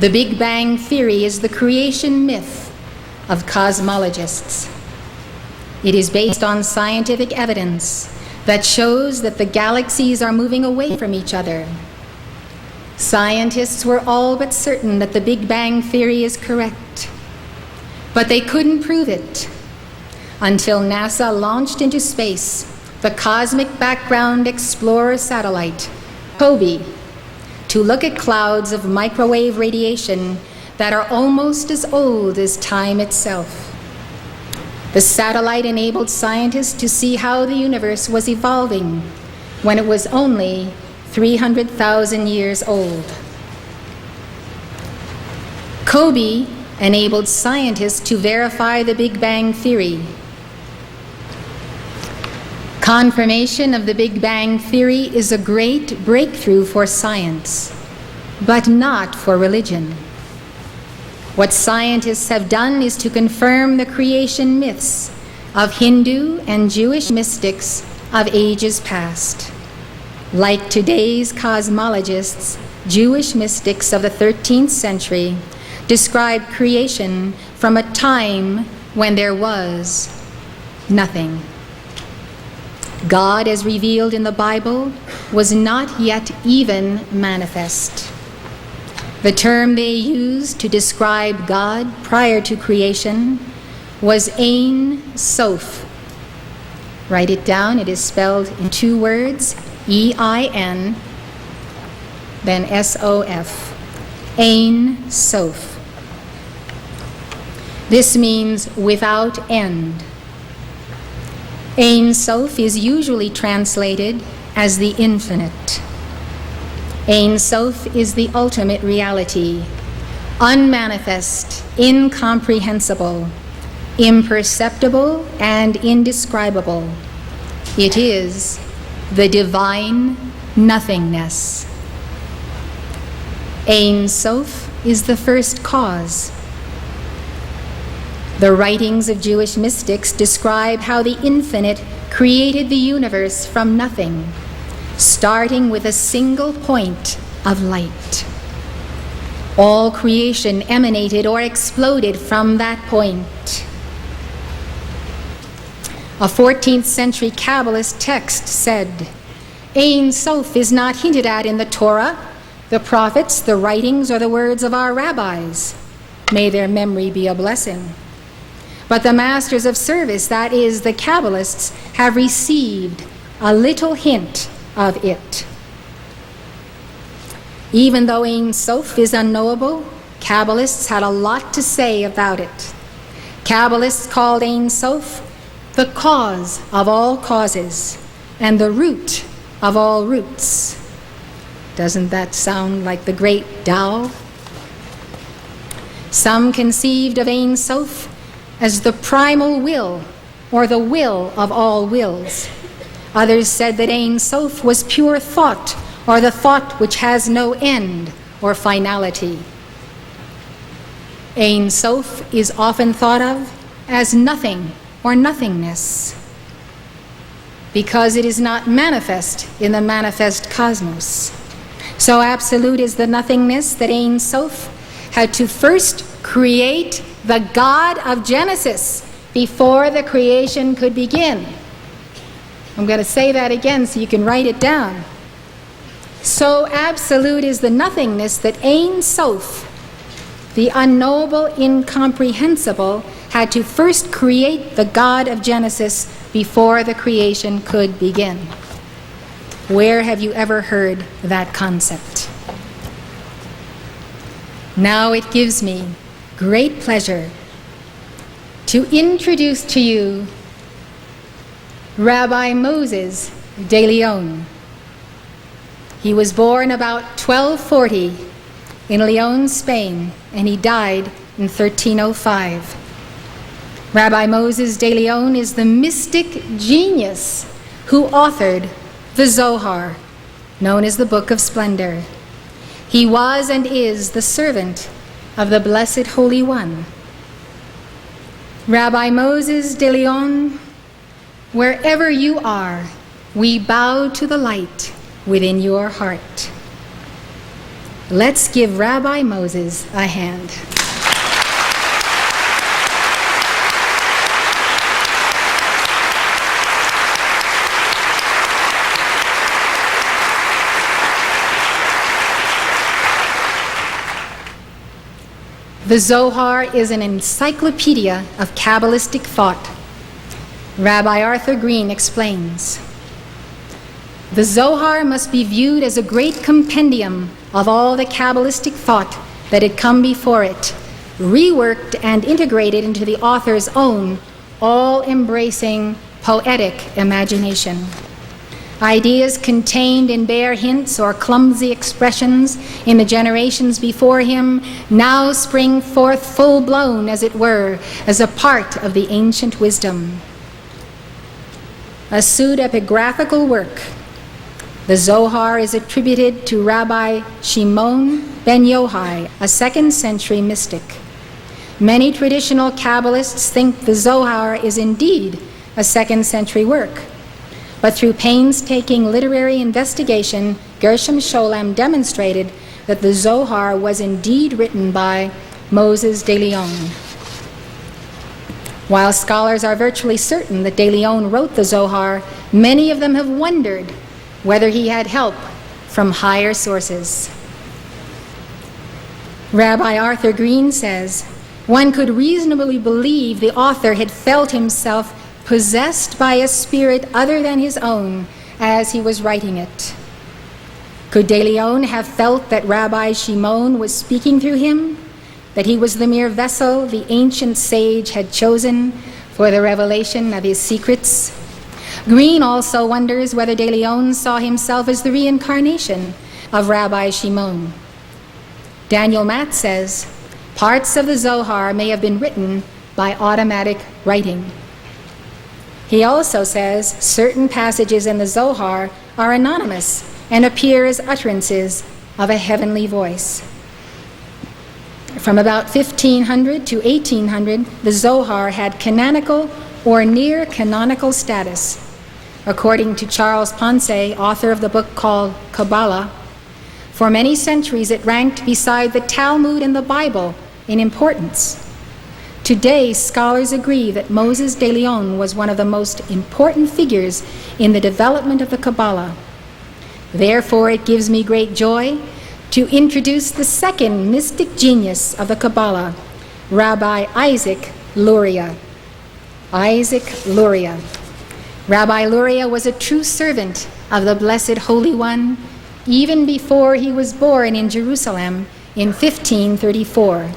The Big Bang Theory is the creation myth of cosmologists. It is based on scientific evidence that shows that the galaxies are moving away from each other. Scientists were all but certain that the Big Bang Theory is correct, but they couldn't prove it until NASA launched into space the Cosmic Background Explorer satellite, KABBALA, to look at clouds of microwave radiation that are almost as old as time itself. The satellite enabled scientists to see how the universe was evolving when it was only 300,000 years old. KABBALA enabled scientists to verify the Big Bang Theory. Confirmation of the Big Bang Theory is a great breakthrough for science, but not for religion. What scientists have done is to confirm the creation myths of Hindu and Jewish mystics of ages past. Like today's cosmologists, Jewish mystics of the 13th century describe creation from a time when there was nothing. God, as revealed in the Bible, was not yet even manifest. The term they used to describe God prior to creation was Ein Sof. Write it down. It is spelled in two words, E-I-N, then S-O-F. Ein Sof. This means without end. Ein Sof is usually translated as the infinite. Ein Sof is the ultimate reality, unmanifest, incomprehensible, imperceptible, and indescribable. It is the divine nothingness. Ein Sof is the first cause. The writings of Jewish mystics describe how the infinite created the universe from nothing, starting with a single point of light. All creation emanated or exploded from that point. A 14th century Kabbalist text said, Ein Sof is not hinted at in the Torah, the prophets, the writings, or the words of our rabbis. May their memory be a blessing. But the masters of service, that is, the Kabbalists, have received a little hint of it. Even though Ein Sof is unknowable, Kabbalists had a lot to say about it. Kabbalists called Ein Sof the cause of all causes and the root of all roots. Doesn't that sound like the great Tao? Some conceived of Ein Sof as the primal will, or the will of all wills. Others said that Ein Sof was pure thought, or the thought which has no end or finality. Ein Sof is often thought of as nothing or nothingness, because it is not manifest in the manifest cosmos. So absolute is the nothingness that Ein Sof had to first create the God of Genesis before the creation could begin. I'm going to say that again so you can write it down. So absolute is the nothingness that Ein Sof, the unknowable, incomprehensible, had to first create the God of Genesis before the creation could begin. Where have you ever heard that concept? Now it gives me great pleasure to introduce to you Rabbi Moses de Leon. He was born about 1240 in Leon, Spain, and he died in 1305. Rabbi Moses de Leon is the mystic genius who authored the Zohar, known as the Book of Splendor. He was and is the servant of the Blessed Holy One. Rabbi Moses de Leon, wherever you are, we bow to the light within your heart. Let's give Rabbi Moses a hand. The Zohar is an encyclopedia of Kabbalistic thought. Rabbi Arthur Green explains, "The Zohar must be viewed as a great compendium of all the Kabbalistic thought that had come before it, reworked and integrated into the author's own all-embracing poetic imagination. Ideas contained in bare hints or clumsy expressions in the generations before him now spring forth full-blown, as it were, as a part of the ancient wisdom." A pseudepigraphical work, the Zohar is attributed to Rabbi Shimon ben Yochai, a 2nd century mystic. Many traditional Kabbalists think the Zohar is indeed a 2nd century work. But through painstaking literary investigation, Gershom Scholem demonstrated that the Zohar was indeed written by Moses de Leon. While scholars are virtually certain that de Leon wrote the Zohar, many of them have wondered whether he had help from higher sources. Rabbi Arthur Green says, "One could reasonably believe the author had felt himself possessed by a spirit other than his own as he was writing it. Could de Leon have felt that Rabbi Shimon was speaking through him, that he was the mere vessel the ancient sage had chosen for the revelation of his secrets?" Green also wonders whether de Leon saw himself as the reincarnation of Rabbi Shimon. Daniel Matt says, "Parts of the Zohar may have been written by automatic writing." He also says certain passages in the Zohar are anonymous and appear as utterances of a heavenly voice. From about 1500 to 1800, the Zohar had canonical or near canonical status. According to Charles Ponce, author of the book called KABBALA, for many centuries it ranked beside the Talmud and the Bible in importance. Today, scholars agree that Moses de Leon was one of the most important figures in the development of the Kabbalah. Therefore, it gives me great joy to introduce the second mystic genius of the Kabbalah, Rabbi Isaac Luria. Isaac Luria. Rabbi Luria was a true servant of the Blessed Holy One even before he was born in Jerusalem in 1534.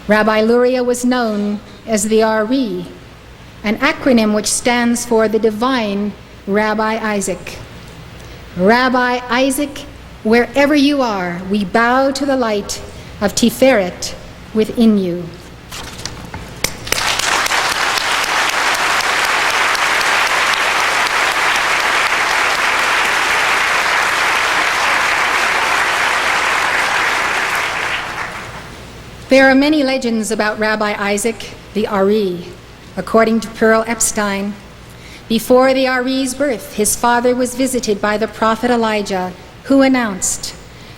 Rabbi Luria was known as the Ari, an acronym which stands for the Divine Rabbi Isaac. Rabbi Isaac, wherever you are, we bow to the light of Tiferet within you. There are many legends about Rabbi Isaac, the Ari. According to Pearl Epstein, before the Ari's birth, his father was visited by the prophet Elijah, who announced,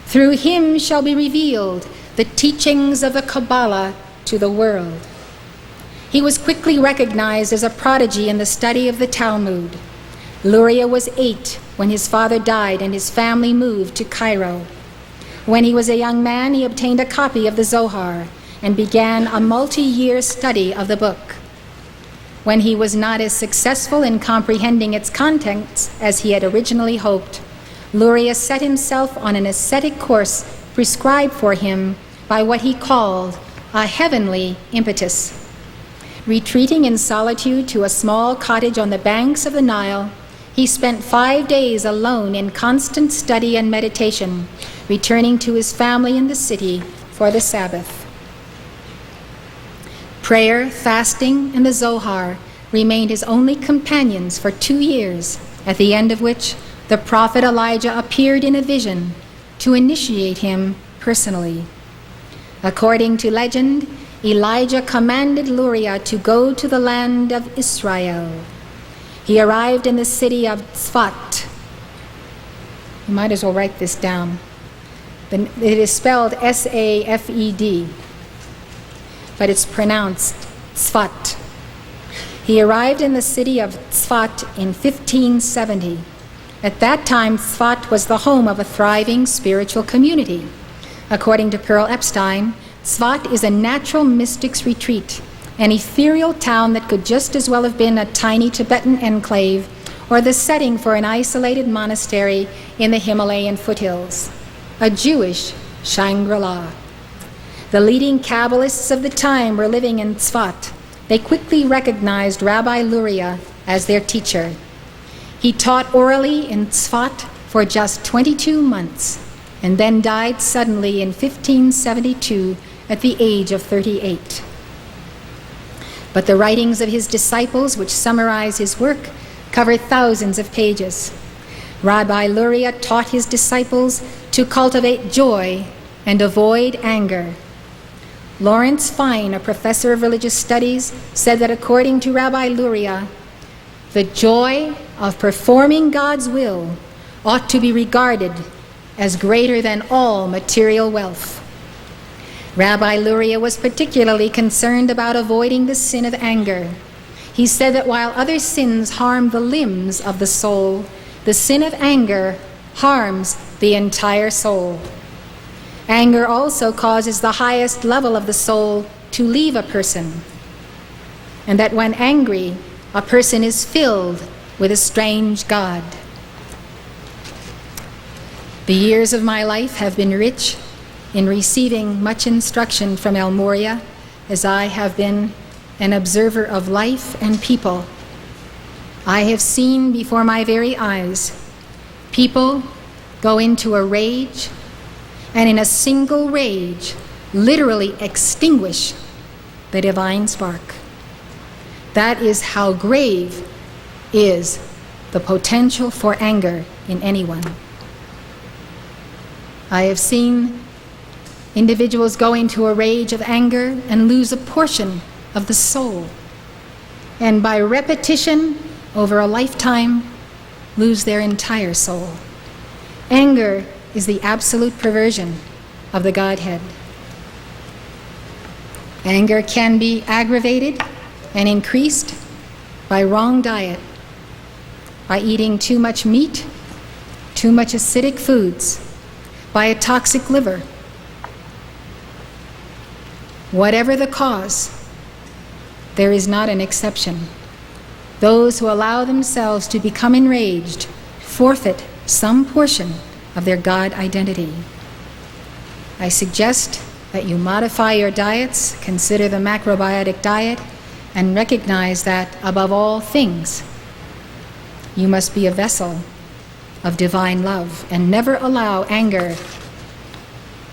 "Through him shall be revealed the teachings of the Kabbalah to the world." He was quickly recognized as a prodigy in the study of the Talmud. Luria was 8 when his father died and his family moved to Cairo. When he was a young man, he obtained a copy of the Zohar and began a multi-year study of the book. When he was not as successful in comprehending its contents as he had originally hoped, Luria set himself on an ascetic course prescribed for him by what he called a heavenly impetus. Retreating in solitude to a small cottage on the banks of the Nile, he spent 5 days alone in constant study and meditation, returning to his family in the city for the Sabbath. Prayer, fasting, and the Zohar remained his only companions for 2 years, at the end of which the prophet Elijah appeared in a vision to initiate him personally. According to legend, Elijah commanded Luria to go to the land of Israel. He arrived in the city of Tzfat. You might as well write this down. It is spelled S-A-F-E-D, but it's pronounced Tzfat. He arrived in the city of Tzfat in 1570. At that time, Tzfat was the home of a thriving spiritual community. According to Pearl Epstein, Tzfat is a natural mystic's retreat, an ethereal town that could just as well have been a tiny Tibetan enclave or the setting for an isolated monastery in the Himalayan foothills, a Jewish Shangri-La. The leading Kabbalists of the time were living in Tzfat. They quickly recognized Rabbi Luria as their teacher. He taught orally in Tzfat for just 22 months and then died suddenly in 1572 at the age of 38. But the writings of his disciples, which summarize his work, cover thousands of pages. Rabbi Luria taught his disciples to cultivate joy and avoid anger. Lawrence Fine, a professor of religious studies, said that according to Rabbi Luria, the joy of performing God's will ought to be regarded as greater than all material wealth. Rabbi Luria was particularly concerned about avoiding the sin of anger. He said that while other sins harm the limbs of the soul, the sin of anger harms the entire soul. Anger also causes the highest level of the soul to leave a person, and that when angry, a person is filled with a strange God. The years of my life have been rich in receiving much instruction from El Morya, as I have been an observer of life and people. I have seen before my very eyes people go into a rage, and in a single rage literally extinguish the divine spark. That is how grave is the potential for anger in anyone. I have seen individuals go into a rage of anger and lose a portion of the soul, and by repetition over a lifetime lose their entire soul. Anger is the absolute perversion of the Godhead. Anger can be aggravated and increased by wrong diet, by eating too much meat, too much acidic foods, by a toxic liver. Whatever the cause, there is not an exception. Those who allow themselves to become enraged forfeit some portion of their God identity. I suggest that you modify your diets, consider the macrobiotic diet, and recognize that, above all things, you must be a vessel of divine love and never allow anger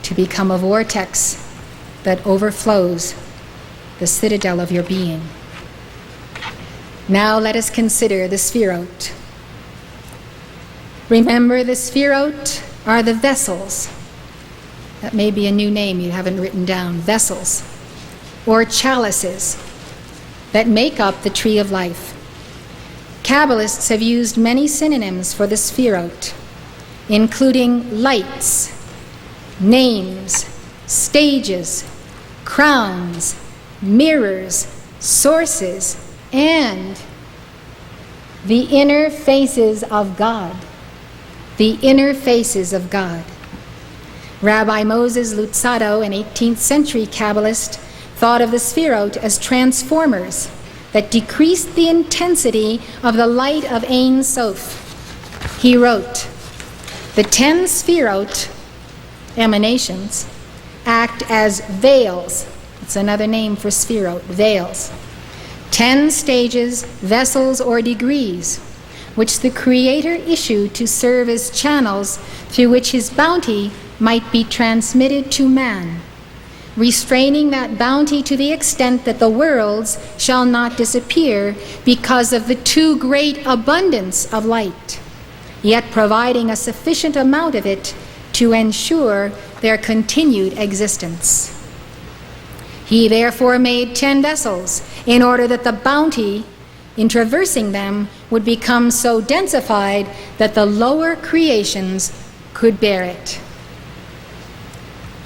to become a vortex that overflows the citadel of your being. Now let us consider the Sphirot. Remember, the Sphirot are the vessels. That may be a new name you haven't written down. Vessels, or chalices, that make up the tree of life. Kabbalists have used many synonyms for the Sphirot, including lights, names, stages, crowns, mirrors, sources, and the inner faces of God. The inner faces of God. Rabbi Moses Luzzatto, an 18th century Kabbalist, thought of the Sphirot as transformers that decreased the intensity of the light of Ein Sof. He wrote, "The 10 Sphirot, emanations, act as veils." It's another name for Sphirot, veils. 10 stages, vessels, or degrees, which the Creator issued to serve as channels through which His bounty might be transmitted to man, restraining that bounty to the extent that the worlds shall not disappear because of the too great abundance of light, yet providing a sufficient amount of it to ensure their continued existence. He therefore made 10 vessels in order that the bounty in traversing them would become so densified that the lower creations could bear it.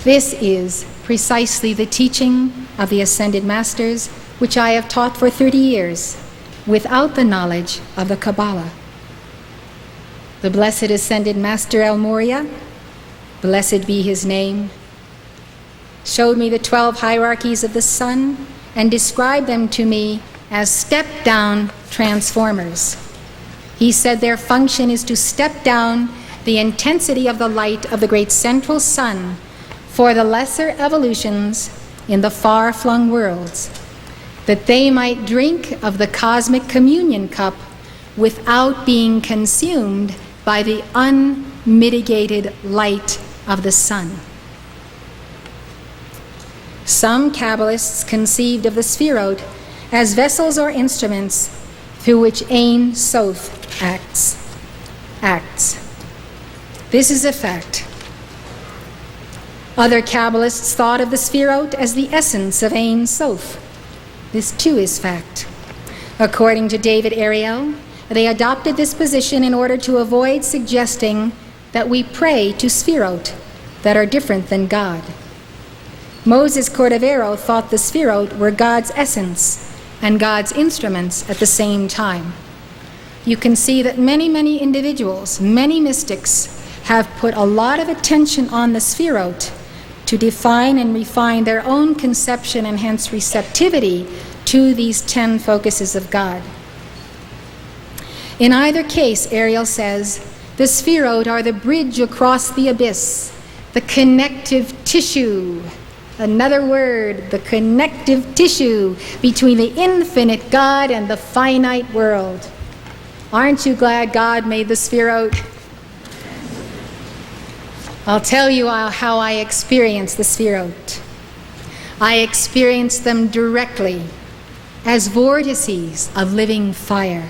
This is precisely the teaching of the Ascended Masters, which I have taught for 30 years, without the knowledge of the Kabbalah. The Blessed Ascended Master El Morya, blessed be his name, showed me the 12 hierarchies of the sun and described them to me as step-down transformers. He said their function is to step down the intensity of the light of the great central sun for the lesser evolutions in the far-flung worlds, that they might drink of the cosmic communion cup without being consumed by the unmitigated light of the sun. Some Kabbalists conceived of the Sphirot as vessels or instruments through which Ein Sof acts. This is a fact. Other Kabbalists thought of the Sphirot as the essence of Ein Sof. This too is fact. According to David Ariel, they adopted this position in order to avoid suggesting that we pray to Sphirot that are different than God. Moses Cordovero thought the Sphirot were God's essence and God's instruments at the same time. You can see that many individuals, many mystics, have put a lot of attention on the Sphirot to define and refine their own conception and hence receptivity to these 10 focuses of God. In either case, Ariel says, the Sphirot are the bridge across the abyss, the connective tissue. Another word, the connective tissue between the infinite God and the finite world. Aren't you glad God made the Sphirot? I'll tell you how I experience the Sphirot. I experience them directly as vortices of living fire.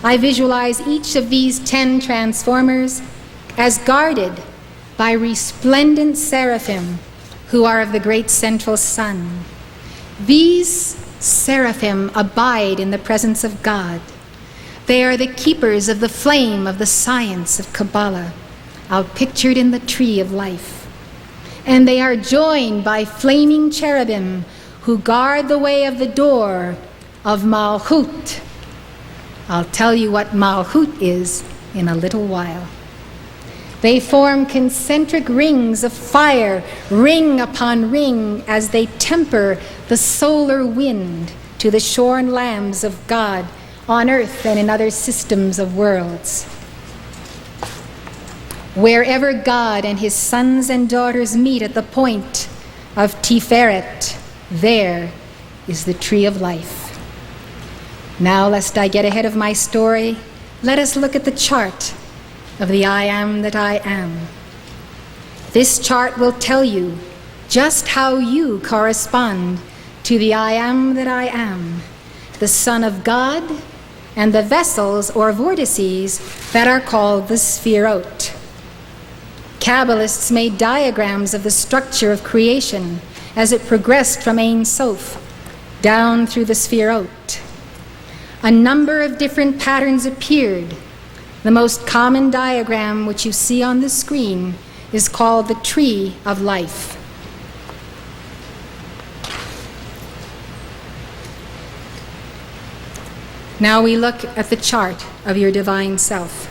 I visualize each of these 10 transformers as guarded by resplendent seraphim who are of the great central sun. These seraphim abide in the presence of God. They are the keepers of the flame of the science of Kabbalah, outpictured in the tree of life. And they are joined by flaming cherubim who guard the way of the door of Malchut. I'll tell you what Malchut is in a little while. They form concentric rings of fire, ring upon ring, as they temper the solar wind to the shorn lambs of God on earth and in other systems of worlds. Wherever God and his sons and daughters meet at the point of Tiferet, there is the tree of life. Now, lest I get ahead of my story, let us look at the chart of the I Am that I Am. This chart will tell you just how you correspond to the I Am that I Am, the Son of God, and the vessels or vortices that are called the Sphirot. Kabbalists made diagrams of the structure of creation as it progressed from Ein Sof down through the Sphirot. A number of different patterns appeared. The most common diagram, which you see on the screen, is called the Tree of Life. Now we look at the chart of your divine self.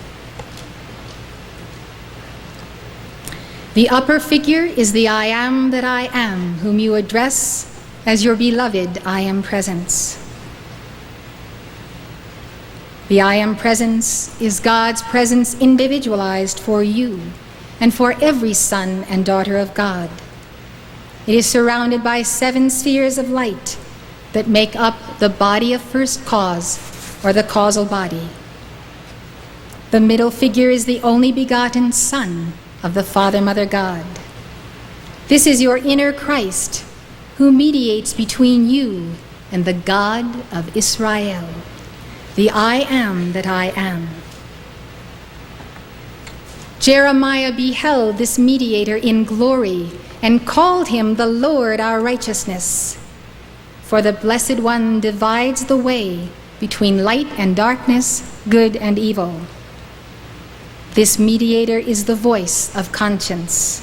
The upper figure is the I Am that I Am, whom you address as your beloved I Am Presence. The I Am Presence is God's presence individualized for you and for every son and daughter of God. It is surrounded by 7 spheres of light that make up the body of first cause, or the causal body. The middle figure is the only begotten Son of the Father, Mother God. This is your inner Christ, who mediates between you and the God of Israel, the I Am that I Am. Jeremiah beheld this mediator in glory and called him the Lord our righteousness. For the Blessed One divides the way between light and darkness, good and evil. This mediator is the voice of conscience.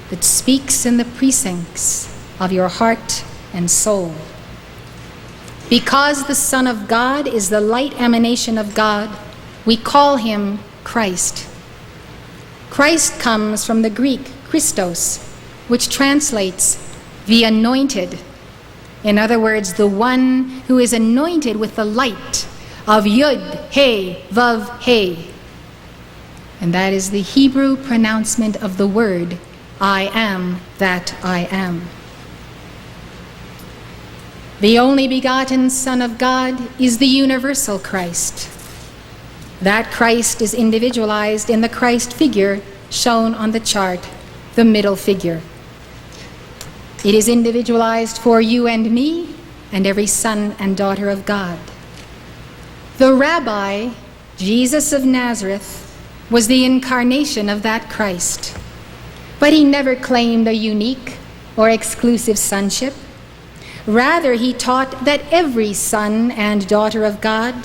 that speaks in the precincts of your heart and soul. Because the Son of God is the light emanation of God, we call him Christ. Christ comes from the Greek Christos, which translates the anointed. In other words, the one who is anointed with the light of Yud, He, Vav, He. And that is the Hebrew pronouncement of the word, I am that I am. The only begotten Son of God is the universal Christ. That Christ is individualized in the Christ figure shown on the chart, the middle figure. It is individualized for you and me and every son and daughter of God. The Rabbi, Jesus of Nazareth, was the incarnation of that Christ. But he never claimed a unique or exclusive sonship. Rather, he taught that every son and daughter of God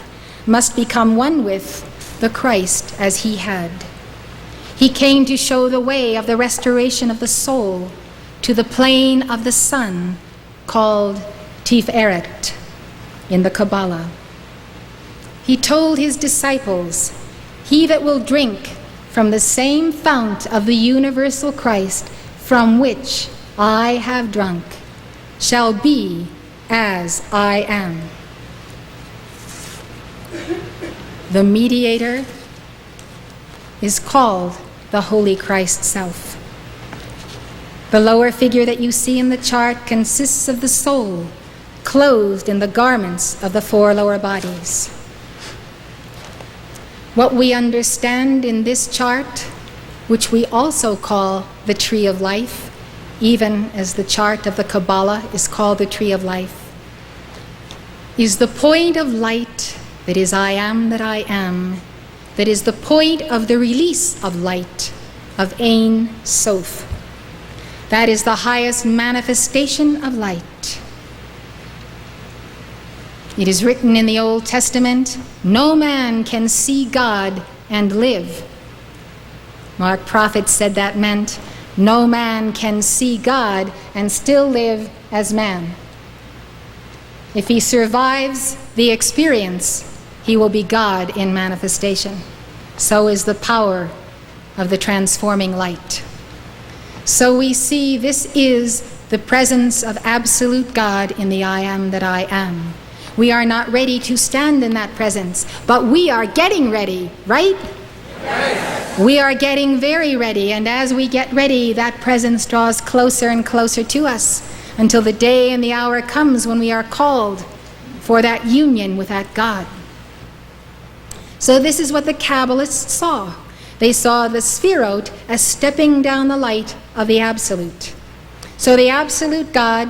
must become one with the Christ as he had. He came to show the way of the restoration of the soul to the plane of the Son, called Tiferet in the Kabbalah. He told his disciples, "He that will drink from the same fount of the universal Christ from which I have drunk shall be as I am." The mediator is called the Holy Christ Self. The lower figure that you see in the chart consists of the soul, clothed in the garments of the four lower bodies. What we understand in this chart, which we also call the tree of life, even as the chart of the Kabbalah is called the tree of life, is the point of light that is I am that I am, that is the point of the release of light, of Ein Sof. That is the highest manifestation of light. It is written in the Old Testament, "No man can see God and live." Mark Prophet said that meant no man can see God and still live as man. If he survives the experience, he will be God in manifestation. So is the power of the transforming light. So we see this is the presence of absolute God in the I am that I am. We are not ready to stand in that presence, but we are getting ready, right? Yes. We are getting very ready, and as we get ready, that presence draws closer and closer to us until the day and the hour comes when we are called for that union with that God. So this is what the Kabbalists saw. They saw the Sphirot as stepping down the light of the Absolute. So the Absolute God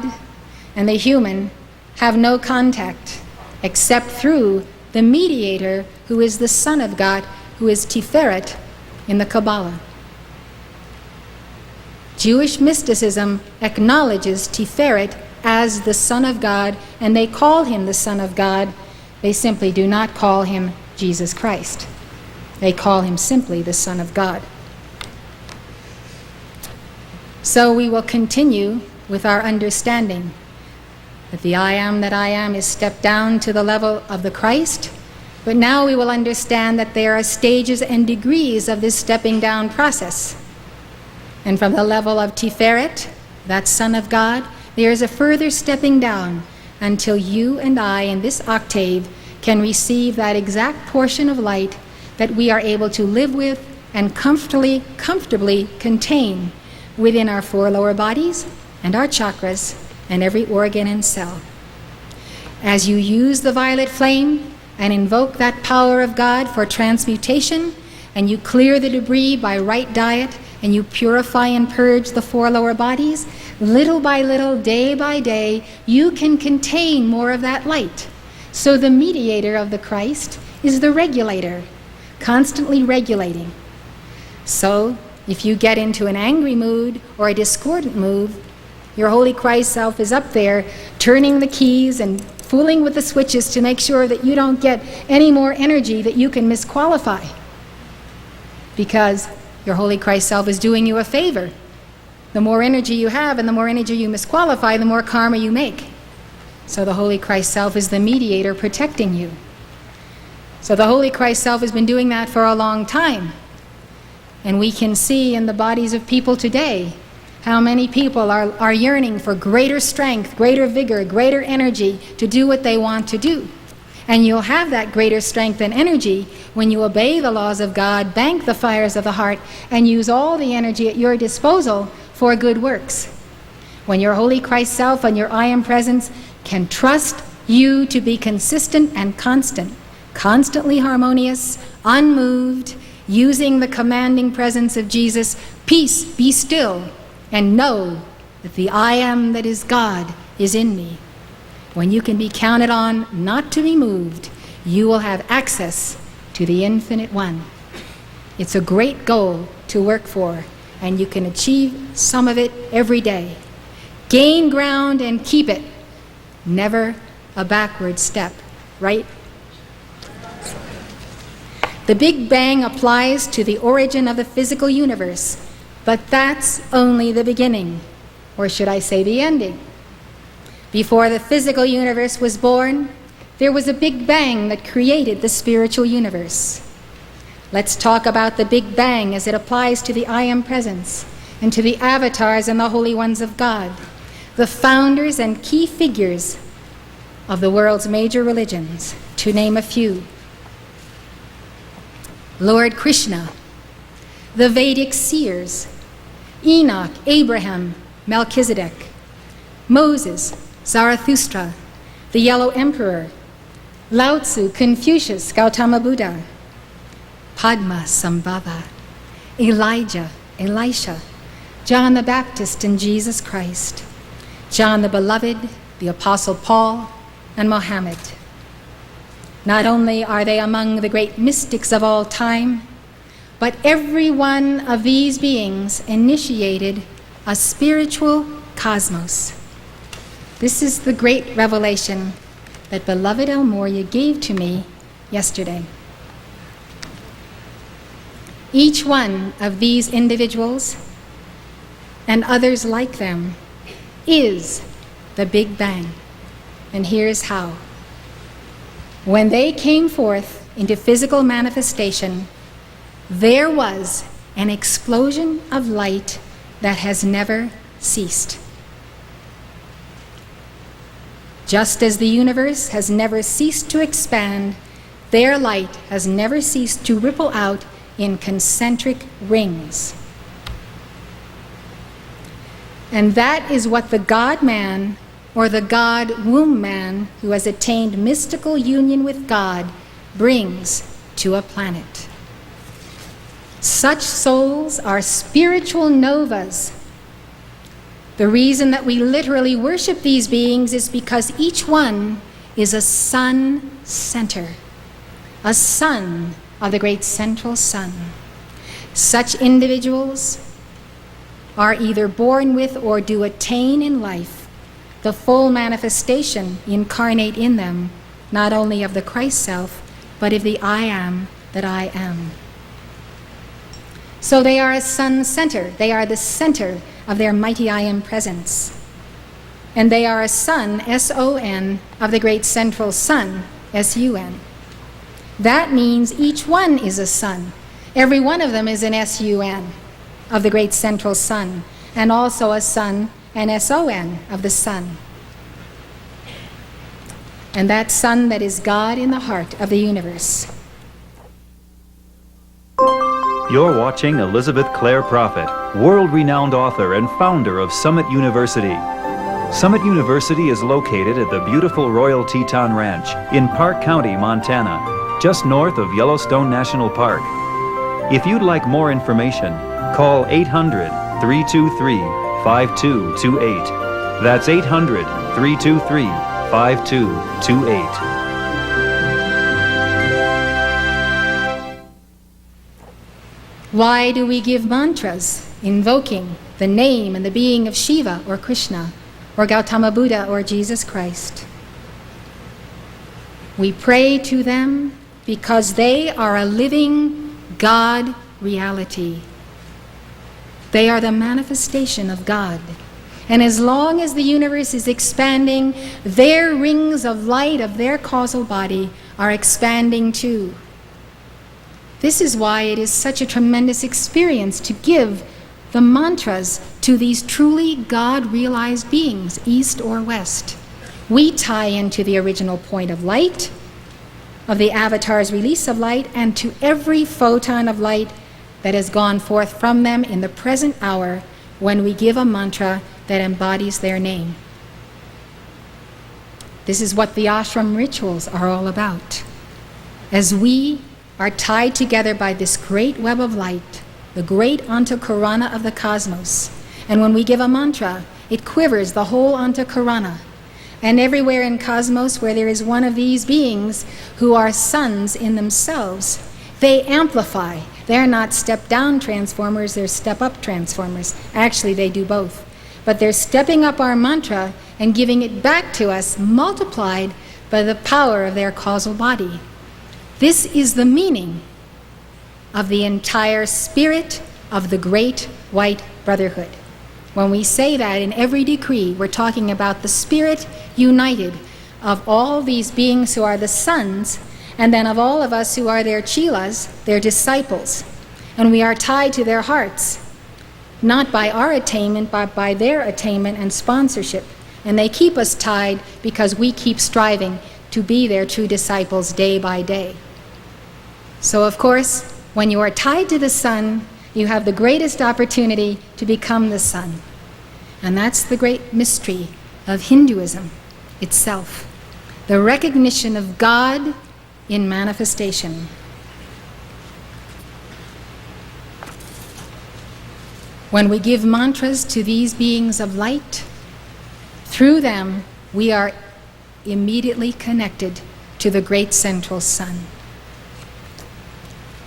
and the human have no contact except through the mediator who is the Son of God, who is Tiferet in the Kabbalah. Jewish mysticism acknowledges Tiferet as the Son of God, and they call him the Son of God. They simply do not call him Jesus Christ. They call him simply the Son of God. So we will continue with our understanding that the I am that I am is stepped down to the level of the Christ, but now we will understand that there are stages and degrees of this stepping down process. And from the level of Tiferet, that Son of God, there is a further stepping down until you and I in this octave can receive that exact portion of light that we are able to live with and comfortably contain within our four lower bodies and our chakras and every organ and cell. As you use the violet flame and invoke that power of God for transmutation, and you clear the debris by right diet, and you purify and purge the four lower bodies, little by little, day by day, you can contain more of that light. So the mediator of the Christ is the regulator, constantly regulating. So if you get into an angry mood or a discordant mood, your Holy Christ Self is up there turning the keys and fooling with the switches to make sure that you don't get any more energy that you can misqualify. Because your Holy Christ Self is doing you a favor The more energy you have and the more energy you misqualify, the more karma you make. So the Holy Christ Self is the mediator protecting you. So the Holy Christ Self has been doing that for a long time. And we can see in the bodies of people today how many people are yearning for greater strength, greater vigor, greater energy to do what they want to do. And you'll have that greater strength and energy when you obey the laws of God, bank the fires of the heart, and use all the energy at your disposal for good works. When your Holy Christ Self and your I Am Presence can trust you to be consistent and constant, constantly harmonious, unmoved, using the commanding presence of Jesus, peace, be still, and know that the I Am that is God is in me. When you can be counted on not to be moved, you will have access to the Infinite One. It's a great goal to work for, and you can achieve some of it every day. Gain ground and keep it. Never a backward step, right? The Big Bang applies to the origin of the physical universe, but that's only the beginning, or should I say the ending. Before the physical universe was born, there was a Big Bang that created the spiritual universe. Let's talk about the Big Bang as it applies to the I Am Presence and to the avatars and the Holy Ones of God, the founders and key figures of the world's major religions, to name a few. Lord Krishna, the Vedic seers, Enoch, Abraham, Melchizedek, Moses, Zarathustra, the Yellow Emperor, Lao Tzu, Confucius, Gautama Buddha, Padma, Sambhava, Elijah, Elisha, John the Baptist and Jesus Christ, John the Beloved, the Apostle Paul, and Mohammed. Not only are they among the great mystics of all time, but every one of these beings initiated a spiritual cosmos. This is the great revelation that beloved El Morya gave to me yesterday. Each one of these individuals and others like them is the Big Bang. And here's how. When they came forth into physical manifestation, there was an explosion of light that has never ceased. Just as the universe has never ceased to expand, their light has never ceased to ripple out in concentric rings. And that is what the God-man, or the God-womb-man, who has attained mystical union with God, brings to a planet. Such souls are spiritual novas. The reason that we literally worship these beings is because each one is a sun center, a son of the great central sun. Such individuals are either born with or do attain in life the full manifestation incarnate in them, not only of the Christ self, but of the I Am that I am. So they are a sun center. They are the center of their mighty I Am presence. And they are a son, S-O-N, of the great central sun, S-U-N. That means each one is a sun. Every one of them is an S-U-N of the great central sun, and also a sun, an S-O-N of the sun. And that sun that is God in the heart of the universe. You're watching Elizabeth Clare Prophet, world-renowned author and founder of Summit University. Summit University is located at the beautiful Royal Teton Ranch in Park County, Montana, just north of Yellowstone National Park. If you'd like more information, call 800-323-5228. That's 800-323-5228. Why do we give mantras invoking the name and the being of Shiva or Krishna or Gautama Buddha or Jesus Christ? We pray to them because they are a living God reality. They are the manifestation of God. And as long as the universe is expanding, their rings of light of their causal body are expanding too. This is why it is such a tremendous experience to give the mantras to these truly God-realized beings, east or west. We tie into the original point of light, of the avatar's release of light, and to every photon of light that has gone forth from them in the present hour when we give a mantra that embodies their name. This is what the ashram rituals are all about. As we are tied together by this great web of light, the great Antakarana of the cosmos, and when we give a mantra, it quivers the whole Antakarana. And everywhere in cosmos where there is one of these beings who are suns in themselves, they amplify. They're not step-down transformers, they're step-up transformers. Actually, they do both. But they're stepping up our mantra and giving it back to us, multiplied by the power of their causal body. This is the meaning of the entire spirit of the Great White Brotherhood. When we say that in every decree, we're talking about the spirit united of all these beings who are the sons, and then of all of us who are their chelas, their disciples. And we are tied to their hearts, not by our attainment, but by their attainment and sponsorship. And they keep us tied because we keep striving to be their true disciples day by day. So of course, when you are tied to the sun, you have the greatest opportunity to become the sun. And that's the great mystery of Hinduism itself, the recognition of God in manifestation. When we give mantras to these beings of light, through them we are immediately connected to the great central sun.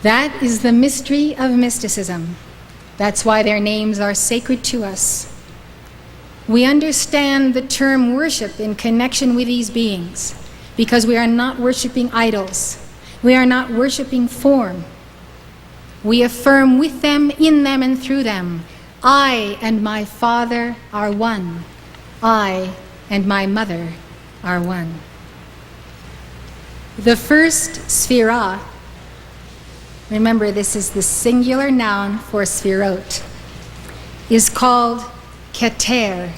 That is the mystery of mysticism. That's why their names are sacred to us. We understand the term worship in connection with these beings because we are not worshiping idols. We are not worshiping form. We affirm with them, in them, and through them, I and my Father are one. I and my mother are one. The first sphira, remember this is the singular noun for sphirot, is called Keter.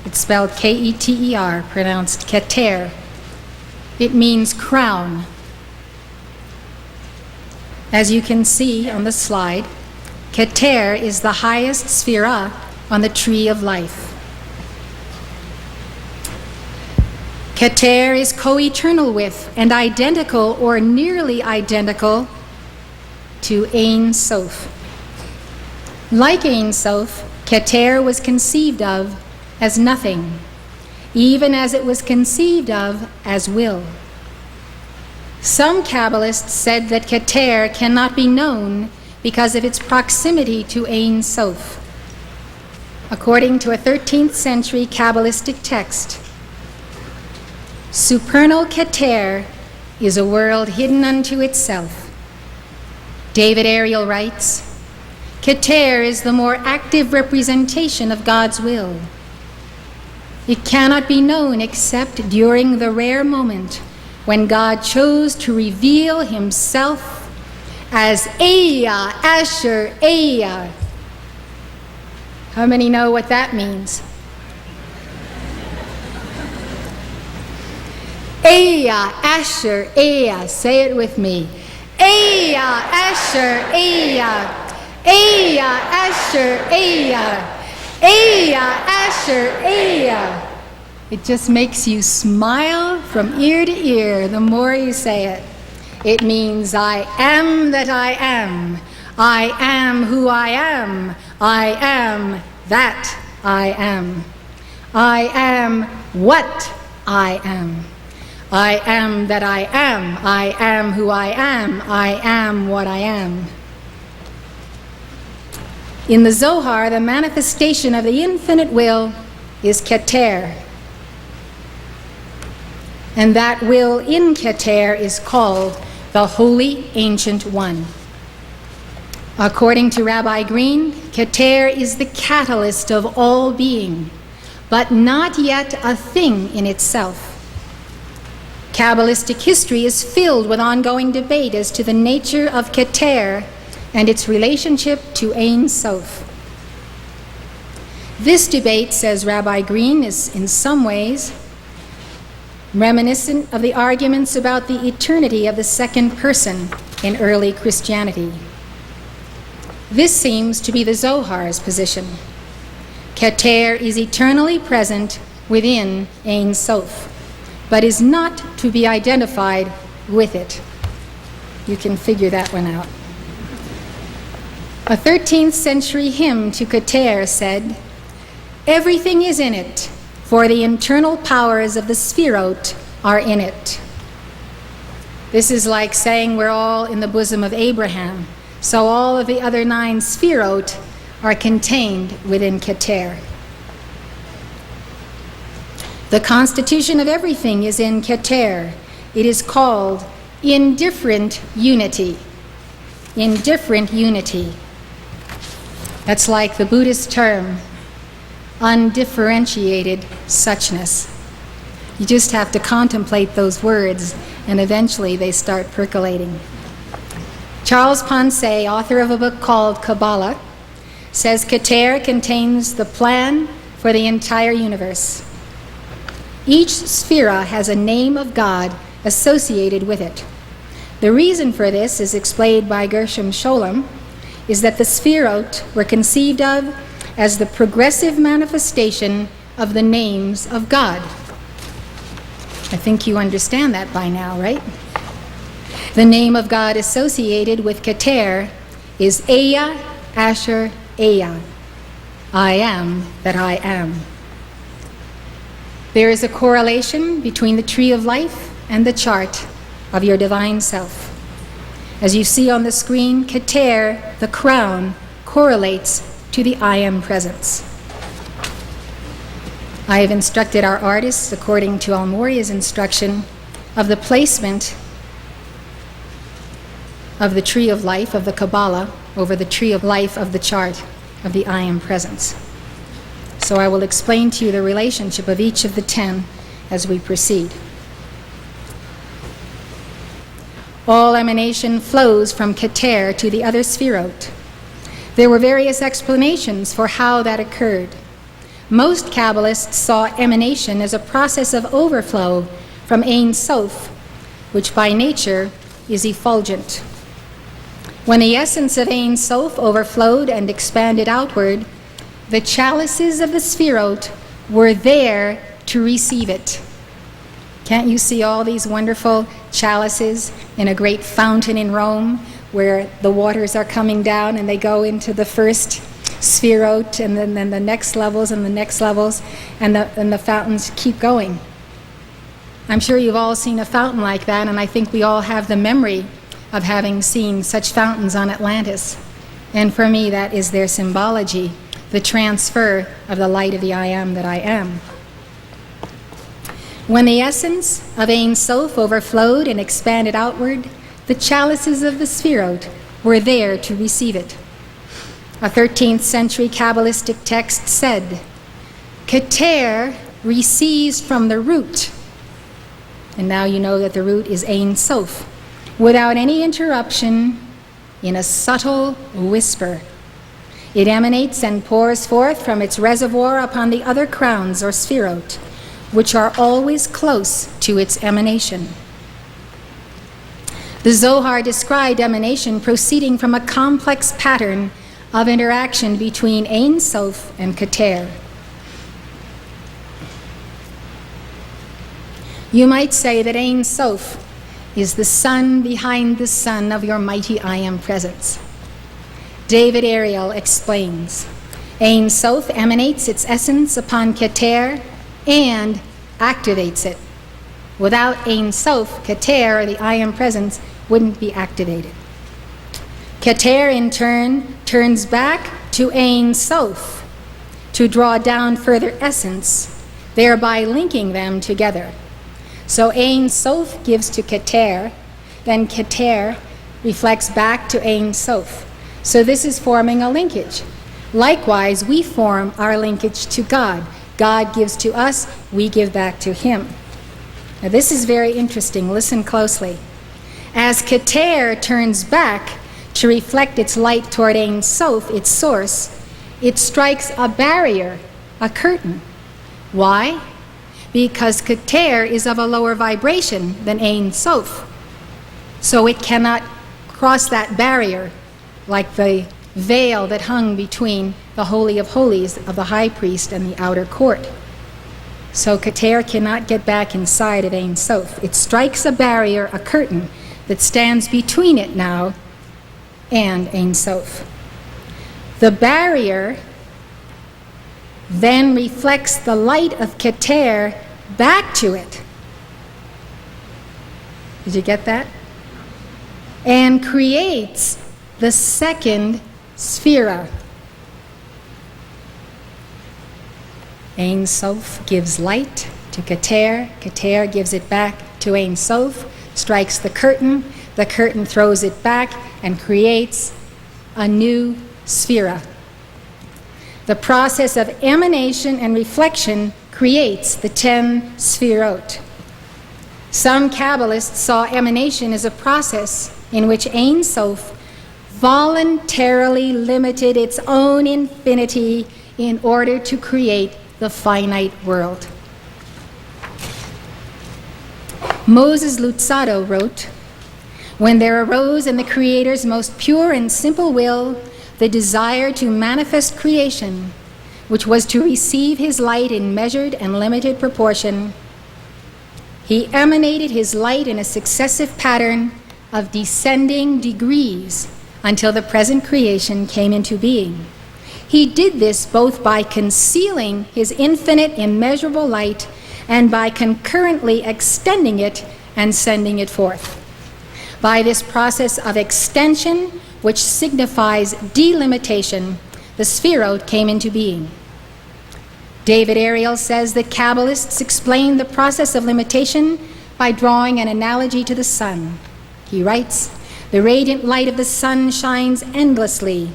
It's spelled K-E-T-E-R, pronounced Keter. It means crown. As you can see on the slide, Keter is the highest sphira on the tree of life. Keter is co-eternal with and identical or nearly identical to Ein Sof. Like Ein Sof, Keter was conceived of as nothing, even as it was conceived of as will. Some Kabbalists said that Keter cannot be known because of its proximity to Ein Sof. According to a 13th century Kabbalistic text, supernal Keter is a world hidden unto itself. David Ariel writes, Keter is the more active representation of God's will. It cannot be known except during the rare moment when God chose to reveal himself as Eya, Asher, Eya. How many know what that means? Eya, Asher, Eya. Say it with me. Eya, Asher, Eya. Eya, Asher, Eya. Eya, Asher, Eya. It just makes you smile from ear to ear the more you say it. It means I am that I am. I am who I am. I am that I am. I am what I am. I am that I am. I am who I am. I am what I am. In the Zohar, the manifestation of the infinite will is Keter. And that will in Keter is called the Holy Ancient One. According to Rabbi Green, Keter is the catalyst of all being, but not yet a thing in itself. Kabbalistic history is filled with ongoing debate as to the nature of Keter and its relationship to Ein Sof. This debate, says Rabbi Green, is in some ways reminiscent of the arguments about the eternity of the second person in early Christianity. This seems to be the Zohar's position. Keter is eternally present within Ein Sof, but is not to be identified with it. You can figure that one out. A 13th century hymn to Keter said, "Everything is in it, for the internal powers of the Sphirot are in it." This is like saying we're all in the bosom of Abraham, so all of the other 9 Sphirot are contained within Keter. The constitution of everything is in Keter. It is called indifferent unity. Indifferent unity. That's like the Buddhist term, undifferentiated suchness. You just have to contemplate those words, and eventually they start percolating. Charles Ponce, author of a book called KABBALA, says Keter contains the plan for the entire universe. Each sphera has a name of God associated with it. The reason for this, is explained by Gershom Scholem, is that the Sphirot were conceived of as the progressive manifestation of the names of God. I think you understand that by now, right? The name of God associated with Keter is Eya, Asher, Eya. I am that I am. There is a correlation between the tree of life and the chart of your divine self. As you see on the screen, Keter, the crown, correlates to the I am presence. I have instructed our artists, according to Almoria's instruction, of the placement of the tree of life of the Kabbalah over the tree of life of the chart of the I am presence. So I will explain to you the relationship of each of the 10 as we proceed. All emanation flows from Keter to the other Sphirot. There were various explanations for how that occurred. Most Kabbalists saw emanation as a process of overflow from Ein Sof, which by nature is effulgent. When the essence of Ein Sof overflowed and expanded outward, the chalices of the Sphirot were there to receive it. Can't you see all these wonderful chalices in a great fountain in Rome where the waters are coming down and they go into the first Sphirot and then the next levels and the next levels, and the fountains keep going? I'm sure you've all seen a fountain like that, and I think we all have the memory of having seen such fountains on Atlantis. And for me, that is their symbology, the transfer of the light of the I am that I am. When the essence of Ein Sof overflowed and expanded outward, the chalices of the Sphirot were there to receive it. A 13th century Kabbalistic text said, Keter receives from the root, and now you know that the root is Ein Sof, without any interruption, in a subtle whisper. It emanates and pours forth from its reservoir upon the other crowns or Sphirot, which are always close to its emanation. The Zohar described emanation proceeding from a complex pattern of interaction between Ein Sof and Keter. You might say that Ein Sof is the sun behind the sun of your mighty I am presence. David Ariel explains, Ein Sof emanates its essence upon Keter and activates it. Without Ein Sof, Keter, or the I am presence, wouldn't be activated. Keter, in turn, turns back to Ein Sof to draw down further essence, thereby linking them together. So Ein Sof gives to Keter, then Keter reflects back to Ein Sof. So this is forming a linkage. Likewise, we form our linkage to God. God gives to us, we give back to him. Now this is very interesting. Listen closely. As Keter turns back to reflect its light toward Ein Sof, its source, it strikes a barrier, a curtain. Why? Because Keter is of a lower vibration than Ein Sof. So it cannot cross that barrier like the veil that hung between the Holy of Holies of the high priest and the outer court. So Keter cannot get back inside of Ein Sof. It strikes a barrier, a curtain, that stands between it now and Ein Sof. The barrier then reflects the light of Keter back to it. Did you get that? And creates the second sphera. Ein Sof gives light to Keter. Keter gives it back to Ein Sof, strikes the curtain throws it back and creates a new sphera. The process of emanation and reflection creates the 10 sphirot. Some Kabbalists saw emanation as a process in which Ein Sof voluntarily limited its own infinity in order to create the finite world. Moses Luzzatto wrote, "When there arose in the Creator's most pure and simple will the desire to manifest creation, which was to receive his light in measured and limited proportion, he emanated his light in a successive pattern of descending degrees until the present creation came into being. He did this both by concealing his infinite, immeasurable light and by concurrently extending it and sending it forth. By this process of extension, which signifies delimitation, the Sphirot came into being." David Ariel says that Kabbalists explain the process of limitation by drawing an analogy to the sun. He writes, "The radiant light of the sun shines endlessly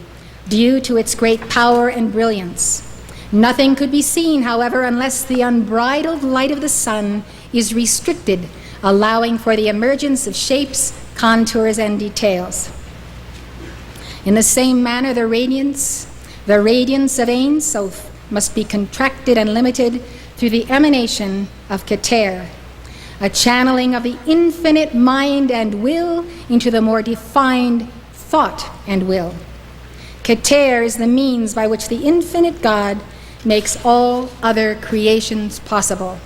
due to its great power and brilliance. Nothing could be seen, however, unless the unbridled light of the sun is restricted, allowing for the emergence of shapes, contours, and details. In the same manner, the radiance of Ein Sof must be contracted and limited through the emanation of Keter, a channeling of the infinite mind and will into the more defined thought and will. Keter is the means by which the infinite God makes all other creations possible.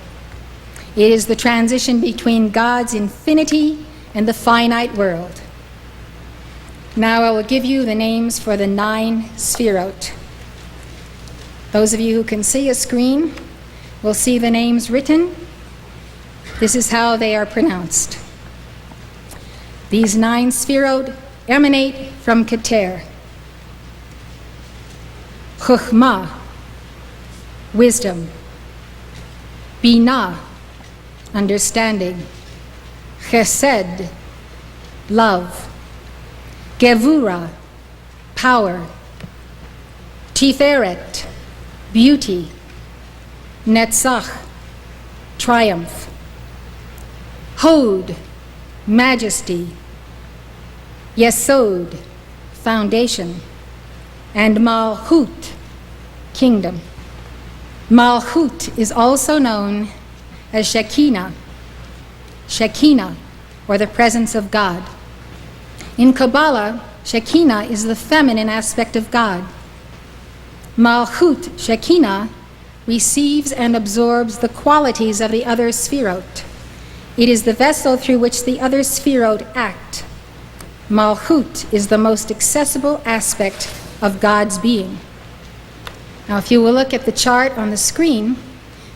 It is the transition between God's infinity and the finite world." Now I will give you the names for the 9 Sphirot. Those of you who can see a screen will see the names written. This is how they are pronounced. These 9 Sphirot emanate from Keter. Chokhmah, wisdom. Binah, understanding. Chesed, love. Gevurah, power. Tiferet, beauty. Netzach, triumph. Hod, majesty. Yesod, foundation. And Malchut, kingdom. Malchut is also known as Shekinah, or the presence of God. In Kabbalah, Shekinah is the feminine aspect of God. Malchut, Shekinah, receives and absorbs the qualities of the other Sphirot. It is the vessel through which the other Sphirot act. Malchut is the most accessible aspect of God's being. Now, if you will look at the chart on the screen,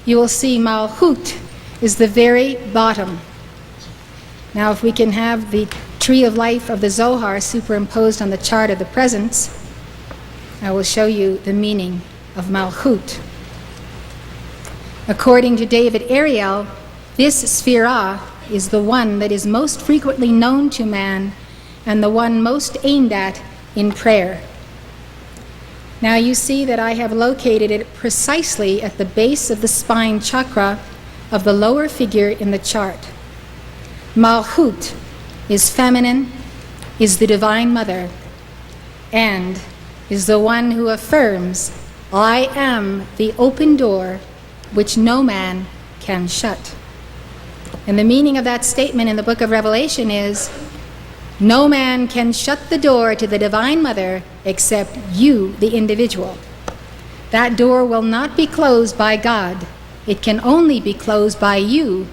you will see Malchut is the very bottom. Now, if we can have the tree of life of the Zohar superimposed on the chart of the presence, I will show you the meaning of Malchut. According to David Ariel, this Sphirah is the one that is most frequently known to man and the one most aimed at in prayer. Now you see that I have located it precisely at the base of the spine chakra of the lower figure in the chart. Malchut is feminine, is the Divine Mother, and is the one who affirms, I am the open door which no man can shut. And the meaning of that statement in the book of Revelation is, no man can shut the door to the Divine Mother except you, the individual. That door will not be closed by God. It can only be closed by you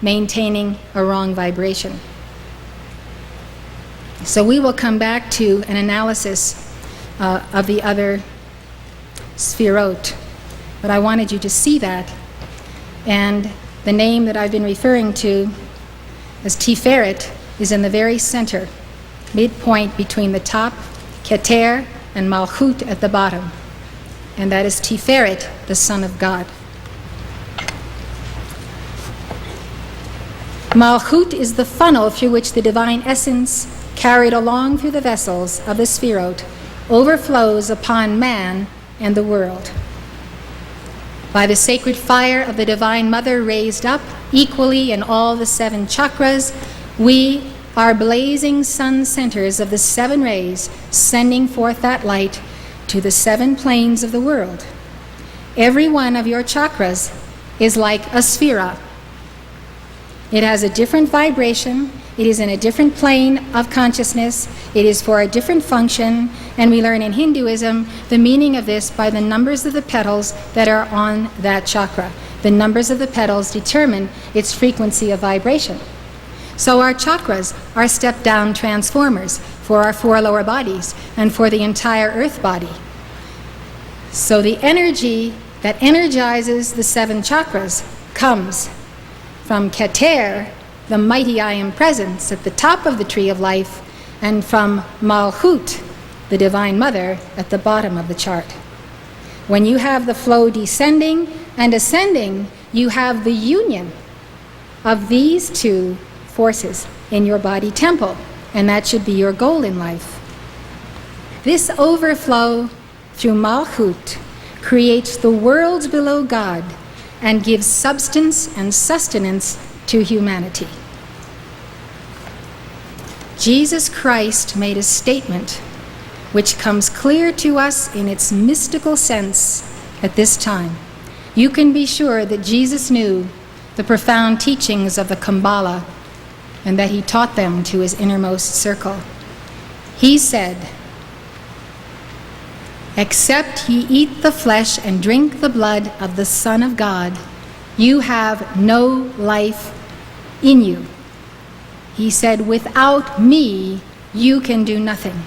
maintaining a wrong vibration. So we will come back to an analysis of the other sphirot, but I wanted you to see that. And the name that I've been referring to as Tiferet is in the very center, midpoint between the top, Keter, and Malchut at the bottom. And that is Tiferet, the Son of God. Malchut is the funnel through which the divine essence, carried along through the vessels of the sphirot, overflows upon man and the world. By the sacred fire of the Divine Mother raised up equally in all the 7 chakras, we are blazing sun centers of the 7 rays, sending forth that light to the 7 planes of the world. Every one of your chakras is like a sphira. It has a different vibration, it is in a different plane of consciousness, it is for a different function, and we learn in Hinduism the meaning of this by the numbers of the petals that are on that chakra. The numbers of the petals determine its frequency of vibration. So our chakras are step-down transformers for our 4 lower bodies and for the entire earth body. So the energy that energizes the 7 chakras comes from Keter, the mighty I Am Presence at the top of the tree of life, and from Malchut, the Divine Mother, at the bottom of the chart. When you have the flow descending and ascending, you have the union of these 2 forces in your body temple, and that should be your goal in life. This overflow through Malchut creates the worlds below God and gives substance and sustenance to humanity. Jesus Christ made a statement which comes clear to us in its mystical sense at this time. You can be sure that Jesus knew the profound teachings of the KABBALA and that he taught them to his innermost circle. He said, "Except ye eat the flesh and drink the blood of the Son of God, you have no life in you." He said, "Without me, you can do nothing."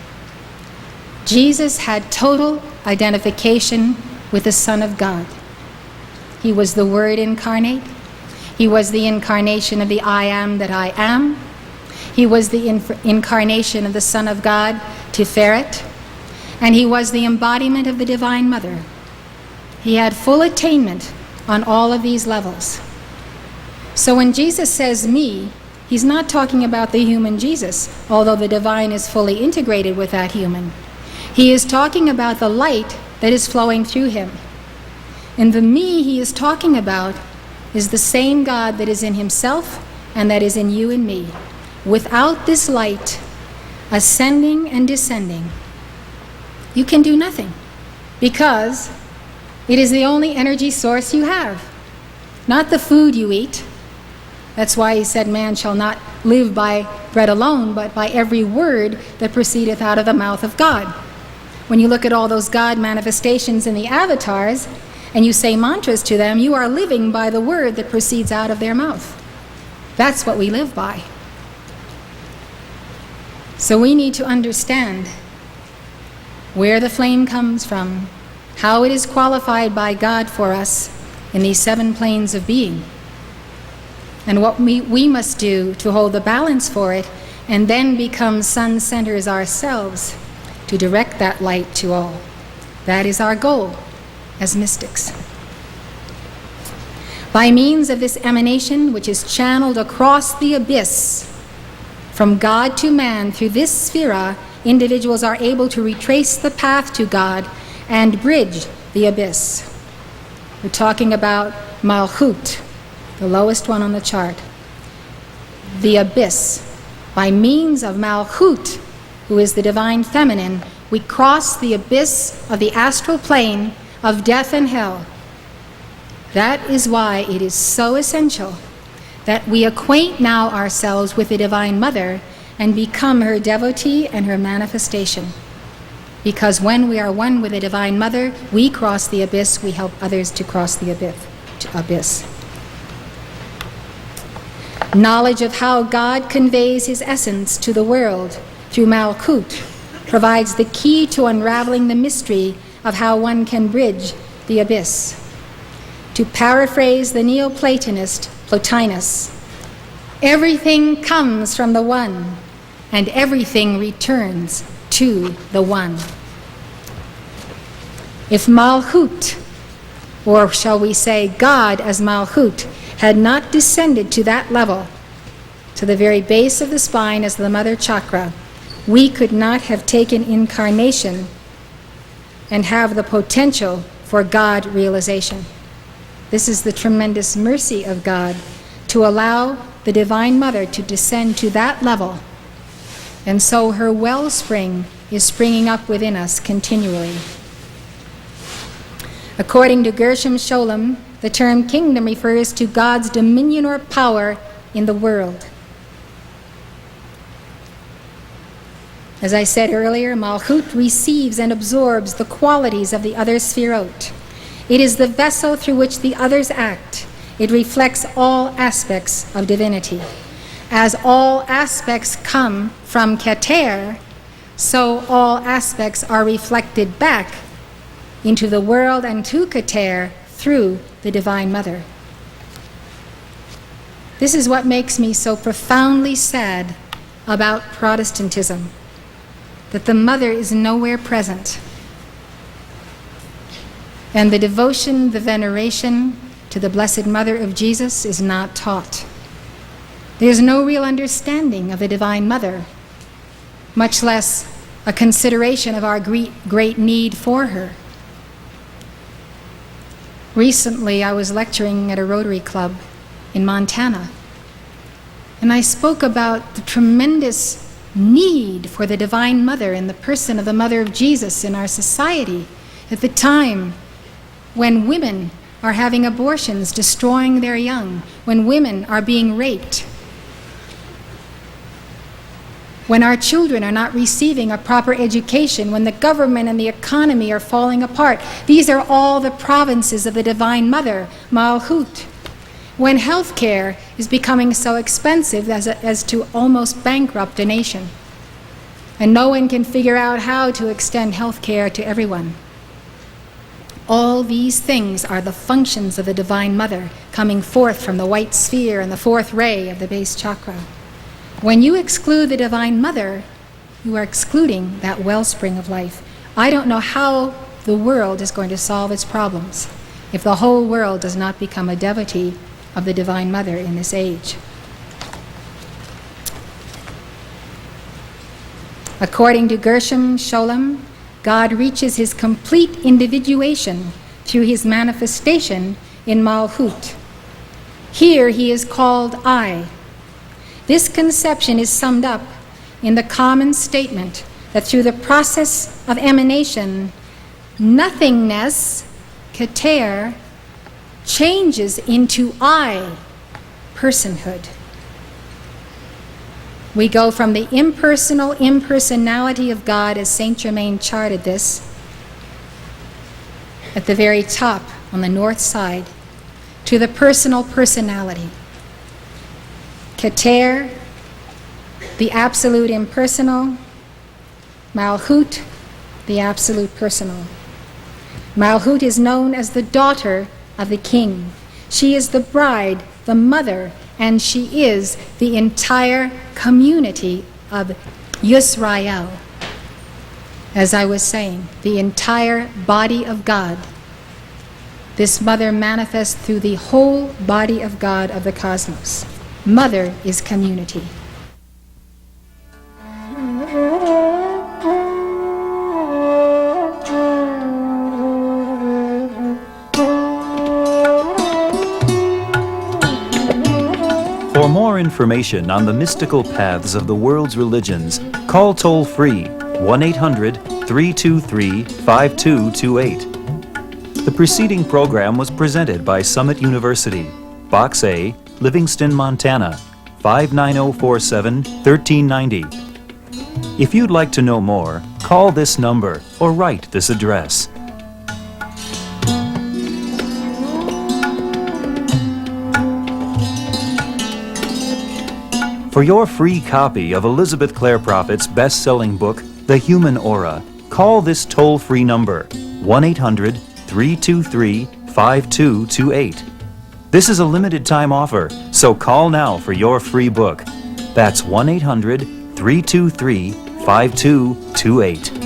Jesus had total identification with the Son of God. He was the Word incarnate. He was the incarnation of the I Am that I Am. He was the incarnation of the Son of God, Tiferet. And he was the embodiment of the Divine Mother. He had full attainment on all of these levels. So when Jesus says me, he's not talking about the human Jesus, although the divine is fully integrated with that human. He is talking about the light that is flowing through him. And the me he is talking about is the same God that is in himself and that is in you and me. Without this light, ascending and descending, you can do nothing, because it is the only energy source you have, not the food you eat. That's why he said man shall not live by bread alone, but by every word that proceedeth out of the mouth of God. When you look at all those God manifestations in the avatars, and you say mantras to them, you are living by the word that proceeds out of their mouth. That's what we live by. So we need to understand where the flame comes from, how it is qualified by God for us in these 7 planes of being, and what we must do to hold the balance for it, and then become sun centers ourselves to direct that light to all. That is our goal as mystics. By means of this emanation, which is channeled across the abyss, from God to man through this sphera, individuals are able to retrace the path to God and bridge the abyss. We're talking about Malchut, the lowest one on the chart. The abyss. By means of Malchut, who is the divine feminine, we cross the abyss of the astral plane of death and hell. That is why it is so essential that we acquaint now ourselves with the Divine Mother and become her devotee and her manifestation. Because when we are one with the Divine Mother, we cross the abyss, we help others to cross the abyss. Knowledge of how God conveys his essence to the world through Malchut provides the key to unraveling the mystery of how one can bridge the abyss. To paraphrase the Neoplatonist Plotinus, everything comes from the One, and everything returns to the One. If Malchut, or shall we say God as Malchut, had not descended to that level, to the very base of the spine as the mother chakra, we could not have taken incarnation and have the potential for God realization. This is the tremendous mercy of God to allow the Divine Mother to descend to that level. And so her wellspring is springing up within us continually. According to Gershom Scholem, the term kingdom refers to God's dominion or power in the world. As I said earlier, Malchut receives and absorbs the qualities of the other Sfirot. It is the vessel through which the others act. It reflects all aspects of divinity. As all aspects come from Keter, so all aspects are reflected back into the world and to Keter through the Divine Mother. This is what makes me so profoundly sad about Protestantism, that the Mother is nowhere present. And the devotion, the veneration to the Blessed Mother of Jesus is not taught. There's no real understanding of the Divine Mother, much less a consideration of our great need for her. Recently, I was lecturing at a Rotary Club in Montana, and I spoke about the tremendous need for the Divine Mother in the person of the Mother of Jesus in our society at the time when women are having abortions, destroying their young, when women are being raped, when our children are not receiving a proper education, when the government and the economy are falling apart. These are all the provinces of the Divine Mother, Malchut. When health care is becoming so expensive as to almost bankrupt a nation, and no one can figure out how to extend health care to everyone. All these things are the functions of the Divine Mother coming forth from the white sphere and the fourth ray of the base chakra. When you exclude the Divine Mother, you are excluding that wellspring of life. I don't know how the world is going to solve its problems if the whole world does not become a devotee of the Divine Mother in this age. According to Gershom Scholem, God reaches his complete individuation through his manifestation in Malchut. Here he is called I. This conception is summed up in the common statement that through the process of emanation, nothingness, Keter, changes into I, personhood. We go from the impersonal impersonality of God, as Saint Germain charted this, at the very top on the north side, to the personal personality. Keter, the absolute impersonal. Malchut, the absolute personal. Malchut is known as the daughter of the king. She is the bride, the mother, and she is the entire community of Yisrael. As I was saying, the entire body of God. This mother manifests through the whole body of God of the cosmos. Mother is community. more information on the mystical paths of the world's religions, call toll-free 1-800-323-5228. The preceding program was presented by Summit University, Box A, Livingston, Montana, 59047 1390. If you'd like to know more, call this number or write this address. For your free copy of Elizabeth Clare Prophet's best-selling book, The Human Aura, call this toll-free number, 1-800-323-5228. This is a limited-time offer, so call now for your free book. That's 1-800-323-5228.